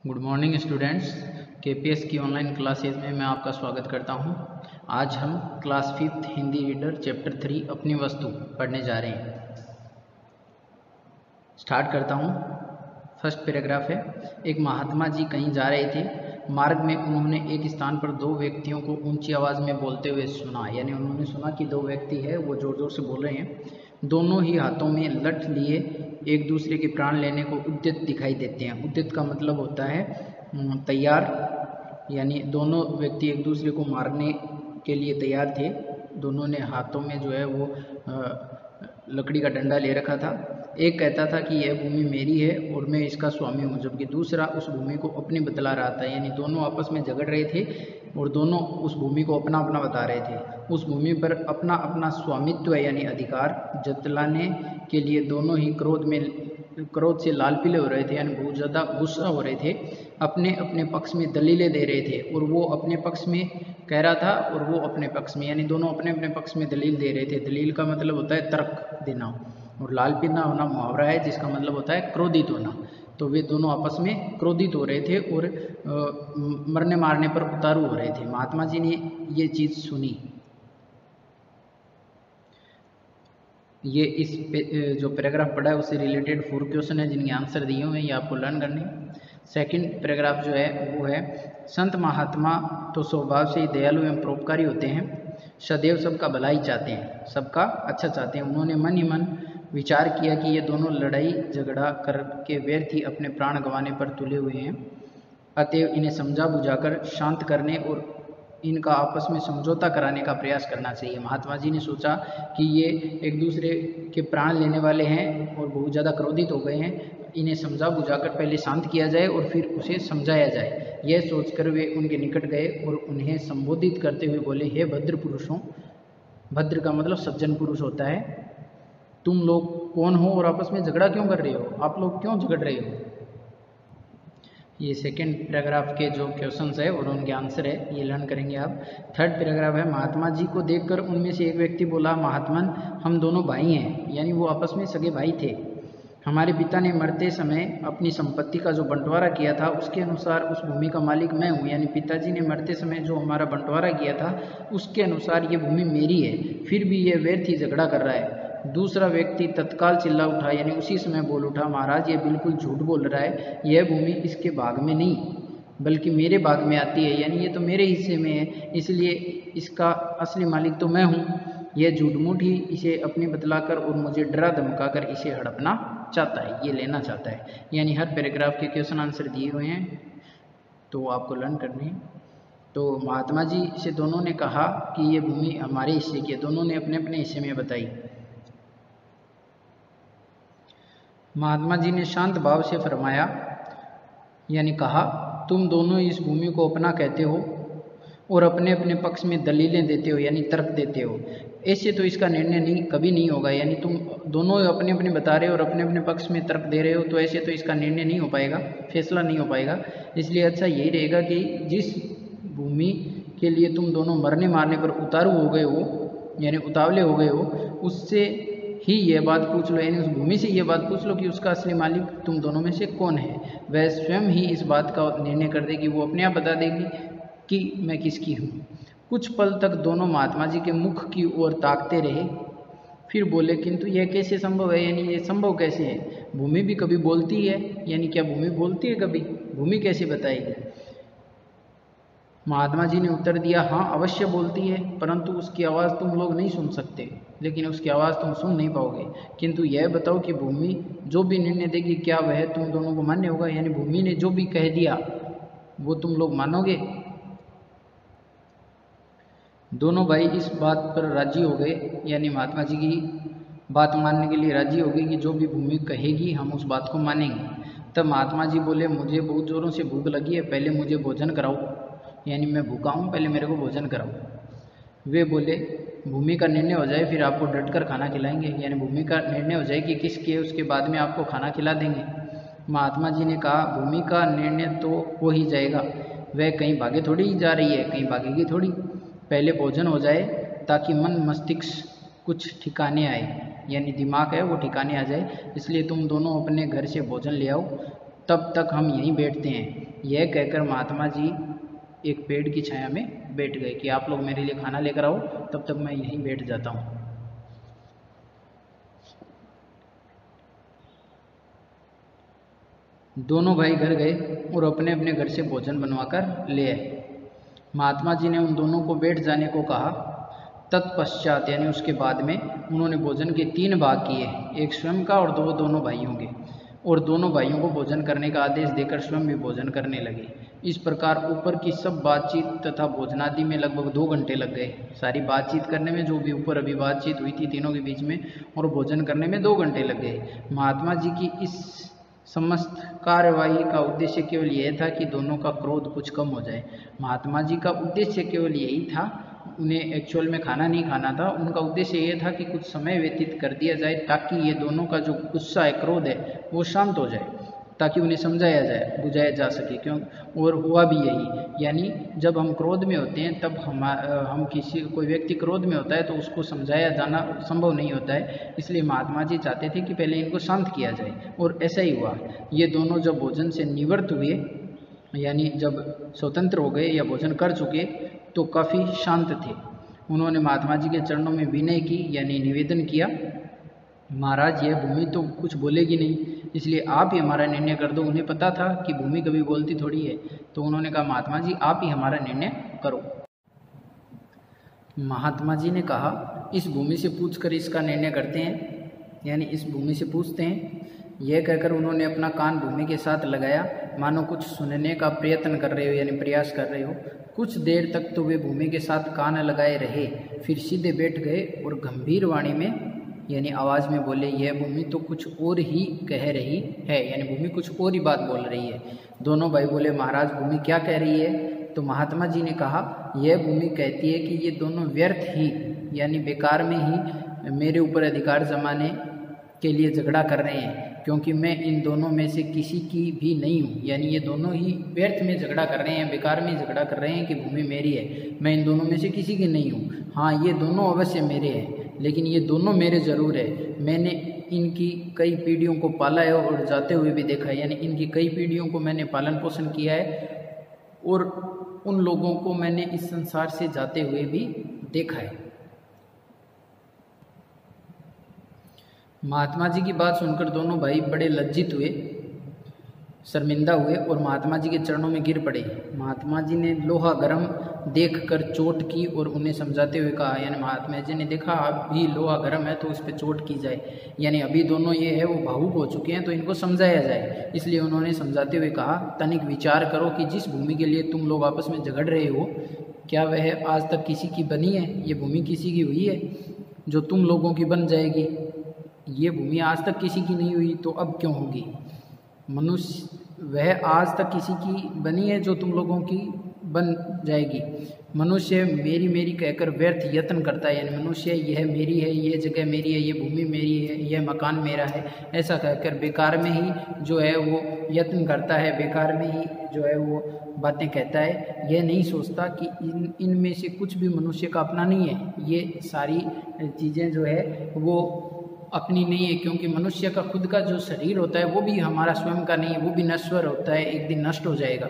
Good morning students. KPS की online classes में मैं आपका स्वागत करता हूं। आज हम class 5th Hindi reader chapter 3 अपनी वस्तु पढ़ने जा रहे हैं। स्टार्ट करता हूं। फर्स्ट पैराग्राफ है। एक महात्मा जी कहीं जा रहे थे। मार्ग में उन्होंने एक स्थान पर दो व्यक्तियों को ऊंची आवाज़ में बोलते हुए सुना। यानी उन्होंने सुना कि दो व्यक्ति है वो ज़ोर ज़ोर से बोल रहे हैं। दोनों ही हाथों में लठ लिए एक दूसरे के प्राण लेने को उद्यत दिखाई देते हैं। उद्यत का मतलब होता है तैयार, यानी दोनों व्यक्ति एक दूसरे को मारने के लिए तैयार थे। दोनों ने हाथों में जो है वो लकड़ी का डंडा ले रखा था। एक कहता था कि यह भूमि मेरी है और मैं इसका स्वामी हूँ, जबकि दूसरा उस भूमि को अपनी बतला रहा था। यानी दोनों आपस में झगड़ रहे थे और दोनों उस भूमि को अपना अपना बता रहे थे। उस भूमि पर अपना अपना स्वामित्व यानी अधिकार जतलाने के लिए दोनों ही क्रोध से लाल पीले हो रहे थे, यानी बहुत ज़्यादा गुस्सा हो रहे थे। अपने अपने पक्ष में दलीलें दे रहे थे और वो अपने पक्ष में कह रहा था और वो अपने पक्ष में, यानी दोनों अपने अपने पक्ष में दलील दे रहे थे। दलील का मतलब होता है तर्क देना, और लाल पीला होना मुहावरा है जिसका मतलब होता है क्रोधित होना। तो वे दोनों आपस में क्रोधित हो रहे थे और मरने मारने पर उतारू हो रहे थे। महात्मा जी ने ये चीज़ सुनी। ये इस जो पैराग्राफ पढ़ा है उससे रिलेटेड 4 क्वेश्चन है जिनके आंसर दिए हुए हैं, ये आपको लर्न करने। सेकंड पैराग्राफ जो है वो है, संत महात्मा तो स्वभाव से ही दयालु एवं परोपकारी होते हैं, सदैव सबका भला ही चाहते हैं, सबका अच्छा चाहते हैं। उन्होंने मन ही मन विचार किया कि ये दोनों लड़ाई झगड़ा करके व्यर्थ ही अपने प्राण गंवाने पर तुले हुए हैं, अतएव इन्हें समझा बुझाकर शांत करने और इनका आपस में समझौता कराने का प्रयास करना चाहिए। महात्मा जी ने सोचा कि ये एक दूसरे के प्राण लेने वाले हैं और बहुत ज़्यादा क्रोधित हो गए हैं, इन्हें समझा बुझाकर पहले शांत किया जाए और फिर उसे समझाया जाए। यह सोचकर वे उनके निकट गए और उन्हें संबोधित करते हुए बोले, हे भद्र पुरुषों, भद्र का मतलब सज्जन पुरुष होता है, तुम लोग कौन हो और आपस में झगड़ा क्यों कर रहे हो? आप लोग क्यों झगड़ रहे हो? ये सेकंड पैराग्राफ के जो क्वेश्चंस है और उनके आंसर है, ये लर्न करेंगे आप। थर्ड पैराग्राफ है, महात्मा जी को देखकर उनमें से एक व्यक्ति बोला, महात्मन हम दोनों भाई हैं, यानी वो आपस में सगे भाई थे। हमारे पिता ने मरते समय अपनी संपत्ति का जो बंटवारा किया था उसके अनुसार उस भूमि का मालिक मैं हूँ। यानी पिताजी ने मरते समय जो हमारा बंटवारा किया था उसके अनुसार ये भूमि मेरी है, फिर भी ये व्यर्थ ही झगड़ा कर रहा है। दूसरा व्यक्ति तत्काल चिल्ला उठा, यानी उसी समय बोल उठा, महाराज ये बिल्कुल झूठ बोल रहा है, यह भूमि इसके भाग में नहीं बल्कि मेरे भाग में आती है, यानी ये तो मेरे हिस्से में है, इसलिए इसका असली मालिक तो मैं हूँ। यह झूठ-मूठ ही इसे अपनी बतलाकर और मुझे डरा धमकाकर इसे हड़पना चाहता है, ये लेना चाहता है। यानी हर पैराग्राफ के क्वेश्चन आंसर दिए हुए हैं तो आपको लर्न करने हैं। तो महात्मा जी से दोनों ने कहा कि ये भूमि हमारे हिस्से की है, दोनों ने अपने अपने हिस्से में बताई। महात्मा जी ने शांत भाव से फरमाया, यानी कहा, तुम दोनों इस भूमि को अपना कहते हो और अपने अपने पक्ष में दलीलें देते हो, यानी तर्क देते हो। ऐसे तो इसका निर्णय कभी नहीं होगा, यानी तुम दोनों अपने अपने बता रहे हो और अपने अपने पक्ष में तर्क दे रहे हो, तो ऐसे तो इसका निर्णय नहीं हो पाएगा, फैसला नहीं हो पाएगा। इसलिए अच्छा यही रहेगा कि जिस भूमि के लिए तुम दोनों मरने मारने पर उतारू हो गए हो, यानी उतावले हो गए हो, उससे ही यह बात पूछ लो, यानी उस भूमि से यह बात पूछ लो कि उसका असली मालिक तुम दोनों में से कौन है। वह स्वयं ही इस बात का निर्णय कर देगी, वो अपने आप बता देगी कि मैं किसकी हूँ। कुछ पल तक दोनों महात्मा जी के मुख की ओर ताकते रहे, फिर बोले, किंतु यह कैसे संभव है, यानी ये संभव कैसे है? भूमि भी कभी बोलती है, यानी क्या भूमि बोलती है कभी? भूमि कैसे बताएगी? महात्मा जी ने उत्तर दिया, हाँ अवश्य बोलती है, परंतु उसकी आवाज़ तुम लोग नहीं सुन सकते, लेकिन उसकी आवाज़ तुम सुन नहीं पाओगे। किंतु यह बताओ कि भूमि जो भी निर्णय देगी क्या वह तुम दोनों को मान्य होगा? यानी भूमि ने जो भी कह दिया वो तुम लोग मानोगे? दोनों भाई इस बात पर राजी हो गए, यानी महात्मा जी की बात मानने के लिए राजी हो गए कि जो भी भूमि कहेगी हम उस बात को मानेंगे। तब महात्मा जी बोले, मुझे बहुत ज़ोरों से भूख लगी है, पहले मुझे भोजन कराओ, यानी मैं भूखा हूँ, पहले मेरे को भोजन कराओ। वे बोले, भूमि का निर्णय हो जाए फिर आपको डटकर खाना खिलाएंगे, यानी भूमि का निर्णय हो जाए कि किसकी है, उसके बाद में आपको खाना खिला देंगे। महात्मा जी ने कहा, भूमि का निर्णय तो हो ही जाएगा, वह कहीं भागे थोड़ी ही जा रही है, कहीं भागेगी थोड़ी। पहले भोजन हो जाए ताकि मन मस्तिष्क कुछ ठिकाने आए, यानी दिमाग है वो ठिकाने आ जाए, इसलिए तुम दोनों अपने घर से भोजन ले आओ, तब तक हम यहीं बैठते हैं। यह कहकर महात्मा जी एक पेड़ की छाया में बैठ गए कि आप लोग मेरे लिए खाना लेकर आओ, तब तक मैं यहीं बैठ जाता हूँ। दोनों भाई घर गए और अपने अपने घर से भोजन बनवाकर ले आए। महात्मा जी ने उन दोनों को बैठ जाने को कहा। तत्पश्चात यानी उसके बाद में उन्होंने भोजन के 3 भाग किए, एक स्वयं का और 2 दोनों भाइयों के, और दोनों भाइयों को भोजन करने का आदेश देकर स्वयं भी भोजन करने लगे। इस प्रकार ऊपर की सब बातचीत तथा भोजनादि में लगभग 2 घंटे लग गए। सारी बातचीत करने में, जो भी ऊपर अभी बातचीत हुई थी तीनों के बीच में, और भोजन करने में 2 घंटे लग गए। महात्मा जी की इस समस्त कार्यवाही का उद्देश्य केवल यह था कि दोनों का क्रोध कुछ कम हो जाए। महात्मा जी का उद्देश्य केवल यही था, उन्हें एक्चुअल में खाना नहीं खाना था। उनका उद्देश्य ये था कि कुछ समय व्यतीत कर दिया जाए ताकि ये दोनों का जो गुस्सा है, क्रोध है, वो शांत हो जाए, ताकि उन्हें समझाया जाए, बुझाया जा सके। क्यों? और हुआ भी यही। यानी जब हम क्रोध में होते हैं तब हम कोई व्यक्ति क्रोध में होता है तो उसको समझाया जाना संभव नहीं होता है। इसलिए महात्मा जी चाहते थे कि पहले इनको शांत किया जाए, और ऐसा ही हुआ। ये दोनों जब भोजन से निवृत्त हुए, यानी जब स्वतंत्र हो गए या भोजन कर चुके, तो काफ़ी शांत थे। उन्होंने महात्मा जी के चरणों में विनय की, यानी निवेदन किया, महाराज यह भूमि तो कुछ बोलेगी नहीं, इसलिए आप ही हमारा निर्णय कर दो। उन्हें पता था कि भूमि कभी बोलती थोड़ी है, तो उन्होंने कहा महात्मा जी आप ही हमारा निर्णय करो। महात्मा जी ने कहा इस भूमि से पूछकर इसका निर्णय करते हैं, यानी इस भूमि से पूछते हैं। यह कहकर उन्होंने अपना कान भूमि के साथ लगाया, मानो कुछ सुनने का प्रयत्न कर रहे हो, यानी प्रयास कर रहे हो। कुछ देर तक तो वे भूमि के साथ कान लगाए रहे, फिर सीधे बैठ गए और गंभीर वाणी में, यानी आवाज़ में बोले, यह भूमि तो कुछ और ही कह रही है, यानी भूमि कुछ और ही बात बोल रही है। दोनों भाई बोले महाराज भूमि क्या कह रही है? तो महात्मा जी ने कहा यह भूमि कहती है कि ये दोनों व्यर्थ ही, यानी बेकार में ही मेरे ऊपर अधिकार जमाने के लिए झगड़ा कर रहे हैं, क्योंकि मैं इन दोनों में से किसी की भी नहीं हूँ। यानी ये दोनों ही व्यर्थ में झगड़ा कर रहे हैं, बेकार में झगड़ा कर रहे हैं कि भूमि मेरी है, मैं इन दोनों में से किसी की नहीं हूँ। हाँ, ये दोनों अवश्य मेरे हैं, लेकिन ये दोनों मेरे ज़रूर है। मैंने इनकी कई पीढ़ियों को पाला है और जाते हुए भी देखा है, यानी इनकी कई पीढ़ियों को मैंने पालन पोषण किया है, और उन लोगों को मैंने इस संसार से जाते हुए भी देखा है। महात्मा जी की बात सुनकर दोनों भाई बड़े लज्जित हुए, शर्मिंदा हुए और महात्मा जी के चरणों में गिर पड़े। महात्मा जी ने लोहा गर्म देखकर चोट की और उन्हें समझाते हुए कहा, यानी महात्मा जी ने देखा अभी लोहा गर्म है तो इस पर चोट की जाए, यानी अभी दोनों ये है वो भावुक हो चुके हैं तो इनको समझाया जाए। इसलिए उन्होंने समझाते हुए कहा, तनिक विचार करो कि जिस भूमि के लिए तुम लोग आपस में झगड़ रहे हो, क्या वह आज तक किसी की बनी है? ये भूमि किसी की हुई है जो तुम लोगों की बन जाएगी? ये भूमि आज तक किसी की नहीं हुई तो अब क्यों होगी? मनुष्य वह आज तक किसी की बनी है जो तुम लोगों की बन जाएगी। मनुष्य मेरी मेरी कहकर व्यर्थ यत्न करता है, यानी मनुष्य यह मेरी है, यह जगह मेरी है, ये भूमि मेरी है, यह मकान मेरा है, ऐसा कहकर बेकार में ही जो है वो यत्न करता है, बेकार में ही जो है वो बातें कहता है। यह नहीं सोचता कि इनमें से कुछ भी मनुष्य का अपना नहीं है, ये सारी चीज़ें जो है वो अपनी नहीं है, क्योंकि मनुष्य का खुद का जो शरीर होता है वो भी हमारा स्वयं का नहीं है, वो भी नश्वर होता है, एक दिन नष्ट हो जाएगा।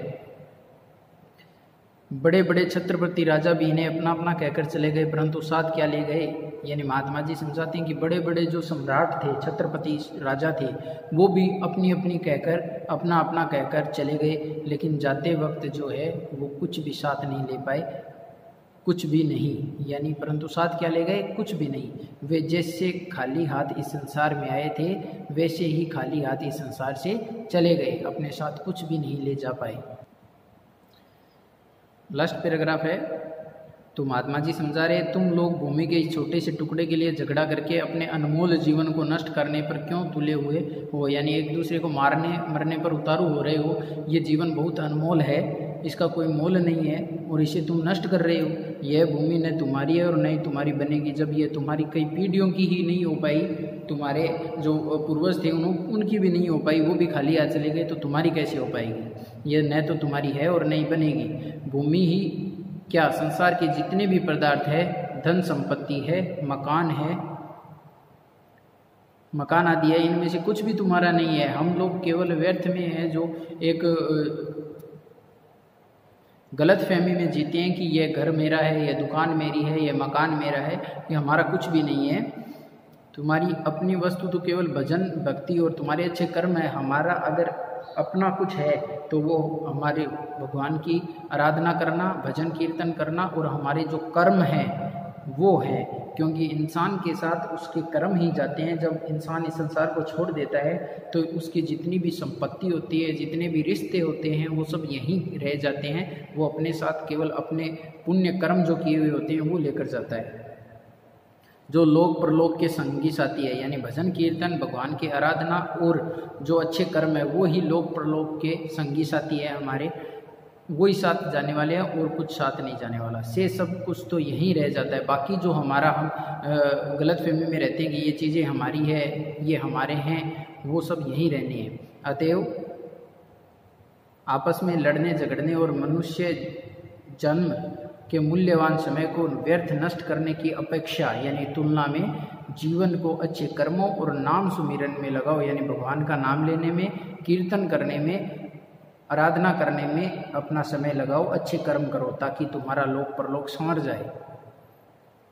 बड़े बड़े छत्रपति राजा भी इन्हें अपना अपना कहकर चले गए, परंतु साथ क्या ले गए? यानी महात्मा जी समझाते हैं कि बड़े बड़े जो सम्राट थे, छत्रपति राजा थे, वो भी अपनी अपनी कहकर, अपना अपना कहकर चले गए, लेकिन जाते वक्त जो है वो कुछ भी साथ नहीं ले पाए, कुछ भी नहीं। यानी परंतु साथ क्या ले गए? कुछ भी नहीं। वे जैसे खाली हाथ इस संसार में आए थे वैसे ही खाली हाथ इस संसार से चले गए, अपने साथ कुछ भी नहीं ले जा पाए। लास्ट पैराग्राफ है, तो महात्मा जी समझा रहे, तुम लोग भूमि के इस छोटे से टुकड़े के लिए झगड़ा करके अपने अनमोल जीवन को नष्ट करने पर क्यों तुले हुए हो? यानी एक दूसरे को मारने मरने पर उतारू हो रहे हो। ये जीवन बहुत अनमोल है, इसका कोई मोल नहीं है और इसे तुम नष्ट कर रहे हो। यह भूमि न तुम्हारी है और न ही तुम्हारी बनेगी। जब ये तुम्हारी कई पीढ़ियों की ही नहीं हो पाई, तुम्हारे जो पूर्वज थे उनकी भी नहीं हो पाई, वो भी खाली हाथ चले गए, तो तुम्हारी कैसे हो पाएगी? यह न तो तुम्हारी है और नहीं बनेगी। भूमि ही क्या, संसार के जितने भी पदार्थ है, धन संपत्ति है, मकान है, मकान आदि है, इनमें से कुछ भी तुम्हारा नहीं है। हम लोग केवल व्यर्थ में है जो एक गलत फहमी में जीते हैं कि ये घर मेरा है, ये दुकान मेरी है, ये मकान मेरा है, ये हमारा कुछ भी नहीं है। तुम्हारी अपनी वस्तु तो केवल भजन भक्ति और तुम्हारे अच्छे कर्म है। हमारा अगर अपना कुछ है तो वो हमारे भगवान की आराधना करना, भजन कीर्तन करना और हमारे जो कर्म हैं वो है, क्योंकि इंसान के साथ उसके कर्म ही जाते हैं। जब इंसान इस संसार को छोड़ देता है तो उसकी जितनी भी संपत्ति होती है, जितने भी रिश्ते होते हैं, वो सब यहीं रह जाते हैं। वो अपने साथ केवल अपने पुण्य कर्म जो किए हुए होते हैं वो लेकर जाता है। जो लोक परलोक के संगी साथी है, यानी भजन कीर्तन, भगवान की आराधना और जो अच्छे कर्म है, वो ही लोक परलोक के संगी साथी है हमारे, वही साथ जाने वाले हैं और कुछ साथ नहीं जाने वाला। से सब कुछ तो यहीं रह जाता है। बाकी जो हमारा हम गलत फहमी में रहते हैं कि ये चीज़ें हमारी है, ये हमारे हैं, वो सब यहीं रहने हैं। अतएव आपस में लड़ने झगड़ने और मनुष्य जन्म के मूल्यवान समय को व्यर्थ नष्ट करने की अपेक्षा यानी तुलना में जीवन को अच्छे कर्मों और नाम सुमिरन में लगाओ, यानी भगवान का नाम लेने में, कीर्तन करने में, आराधना करने में अपना समय लगाओ, अच्छे कर्म करो ताकि तुम्हारा लोक परलोक संवर जाए।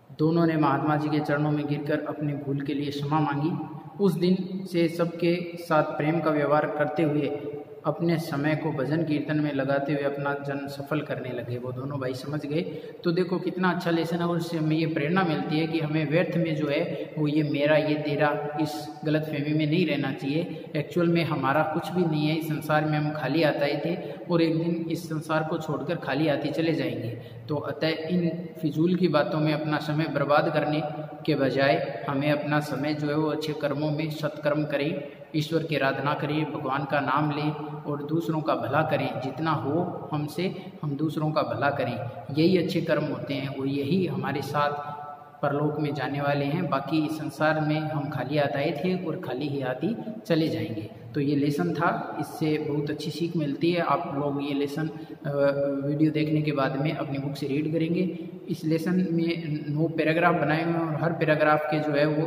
दोनों ने महात्मा जी के चरणों में गिरकर अपनी भूल के लिए क्षमा मांगी। उस दिन से सबके साथ प्रेम का व्यवहार करते हुए अपने समय को भजन कीर्तन में लगाते हुए अपना जन्म सफल करने लगे। वो दोनों भाई समझ गए। तो देखो कितना अच्छा लेसन है और उससे हमें ये प्रेरणा मिलती है कि हमें व्यर्थ में जो है वो ये मेरा, ये तेरा, इस गलत फहमी में नहीं रहना चाहिए। एक्चुअल में हमारा कुछ भी नहीं है। इस संसार में हम खाली आते ही थे और एक दिन इस संसार को छोड़कर खाली आते चले जाएंगे। तो अतः इन फिजूल की बातों में अपना समय बर्बाद करने के बजाय हमें अपना समय जो है वो अच्छे कर्मों में सत्कर्म करें, ईश्वर की आराधना करें, भगवान का नाम लें और दूसरों का भला करें। जितना हो हमसे हम दूसरों का भला करें, यही अच्छे कर्म होते हैं और यही हमारे साथ परलोक में जाने वाले हैं। बाकी इस संसार में हम खाली हाथ आए थे और खाली ही हाथ ही चले जाएंगे। तो ये लेसन था, इससे बहुत अच्छी सीख मिलती है। आप लोग ये लेसन वीडियो देखने के बाद में अपनी बुक से रीड करेंगे। इस लेसन में 9 पैराग्राफ बनाए हुए हैं और हर पैराग्राफ के जो है वो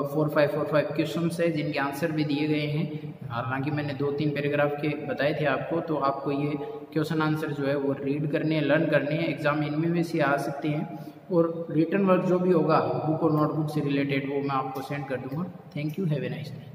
4-5 क्वेश्चंस है जिनके आंसर भी दिए गए हैं। हालांकि मैंने 2-3 पैराग्राफ के बताए थे आपको, तो आपको ये क्वेश्चन आंसर जो है वो रीड करने हैं, लर्न करने हैं। एग्जाम इनमें से आ सकते हैं और रिटर्न वर्क जो भी होगा बुक और नोटबुक से रिलेटेड वो मैं आपको सेंड कर दूंगा। Thank you, have a nice day.